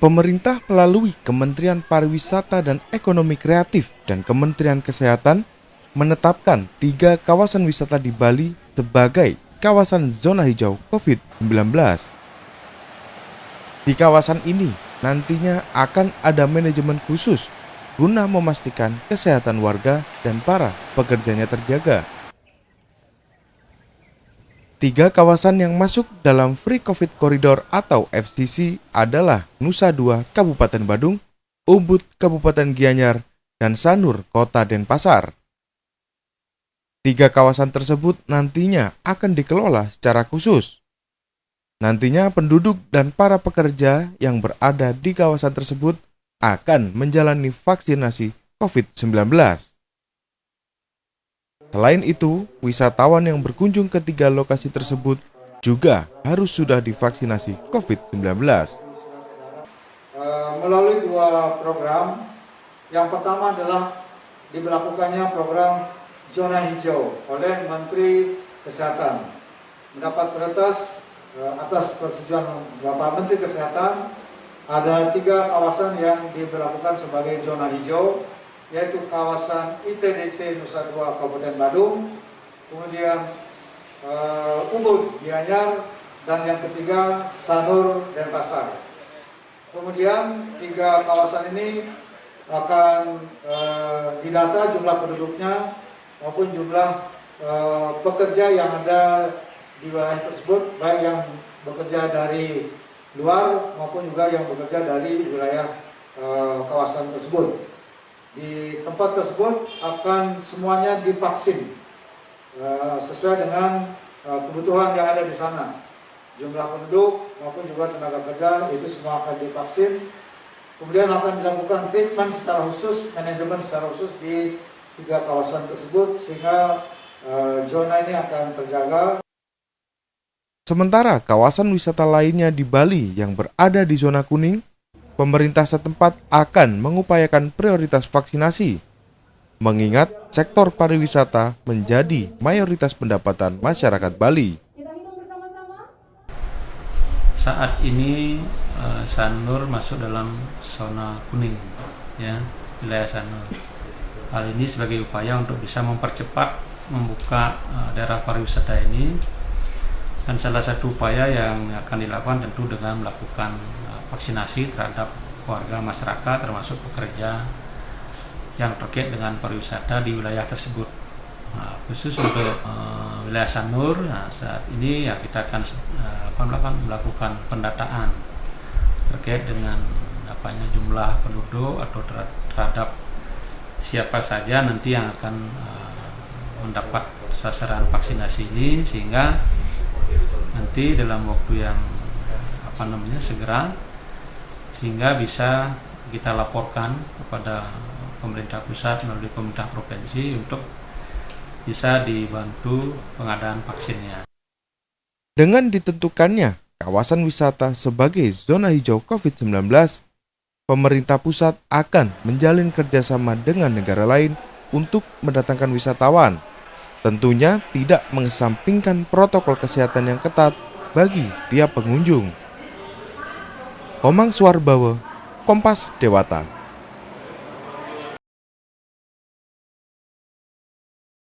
Pemerintah melalui Kementerian Pariwisata dan Ekonomi Kreatif dan Kementerian Kesehatan menetapkan 3 kawasan wisata di Bali sebagai kawasan zona hijau COVID-19. Di kawasan ini nantinya akan ada manajemen khusus guna memastikan kesehatan warga dan para pekerjanya terjaga. 3 kawasan yang masuk dalam Free COVID Corridor atau FCC adalah Nusa Dua Kabupaten Badung, Ubud Kabupaten Gianyar, dan Sanur Kota Denpasar. 3 kawasan tersebut nantinya akan dikelola secara khusus. Nantinya penduduk dan para pekerja yang berada di kawasan tersebut akan menjalani vaksinasi COVID-19. Selain itu, wisatawan yang berkunjung ke 3 lokasi tersebut juga harus sudah divaksinasi COVID-19. Melalui 2 program, yang pertama adalah diberlakukannya program zona hijau oleh Menteri Kesehatan. Mendapat prioritas atas persetujuan Bapak Menteri Kesehatan, ada 3 kawasan yang diberlakukan sebagai zona hijau, yaitu kawasan ITDC Nusa Dua Kabupaten Badung, kemudian Ubud Gianyar, dan yang ketiga Sanur Denpasar. Kemudian 3 kawasan ini akan didata jumlah penduduknya maupun jumlah pekerja yang ada di wilayah tersebut, baik yang bekerja dari luar maupun juga yang bekerja dari wilayah kawasan tersebut. Di tempat tersebut akan semuanya divaksin sesuai dengan kebutuhan yang ada di sana. Jumlah penduduk maupun juga tenaga kerja itu semua akan divaksin. Kemudian akan dilakukan treatment secara khusus, manajemen secara khusus di 3 kawasan tersebut sehingga zona ini akan terjaga. Sementara kawasan wisata lainnya di Bali yang berada di zona kuning, pemerintah setempat akan mengupayakan prioritas vaksinasi, mengingat sektor pariwisata menjadi mayoritas pendapatan masyarakat Bali. Saat ini Sanur masuk dalam zona kuning, ya, wilayah Sanur. Hal ini sebagai upaya untuk bisa mempercepat membuka daerah pariwisata ini, dan salah satu upaya yang akan dilakukan tentu dengan melakukan vaksinasi terhadap warga masyarakat termasuk pekerja yang terkait dengan pariwisata di wilayah tersebut. Khusus untuk wilayah Sanur, saat ini ya kita akan melakukan pendataan terkait dengan jumlah penduduk atau terhadap siapa saja nanti yang akan mendapat sasaran vaksinasi ini, sehingga nanti dalam waktu yang segera, sehingga bisa kita laporkan kepada pemerintah pusat melalui pemerintah provinsi untuk bisa dibantu pengadaan vaksinnya. Dengan ditentukannya kawasan wisata sebagai zona hijau COVID-19, pemerintah pusat akan menjalin kerjasama dengan negara lain untuk mendatangkan wisatawan. Tentunya tidak mengesampingkan protokol kesehatan yang ketat bagi tiap pengunjung. Komang Suarbawa, Kompas Dewata.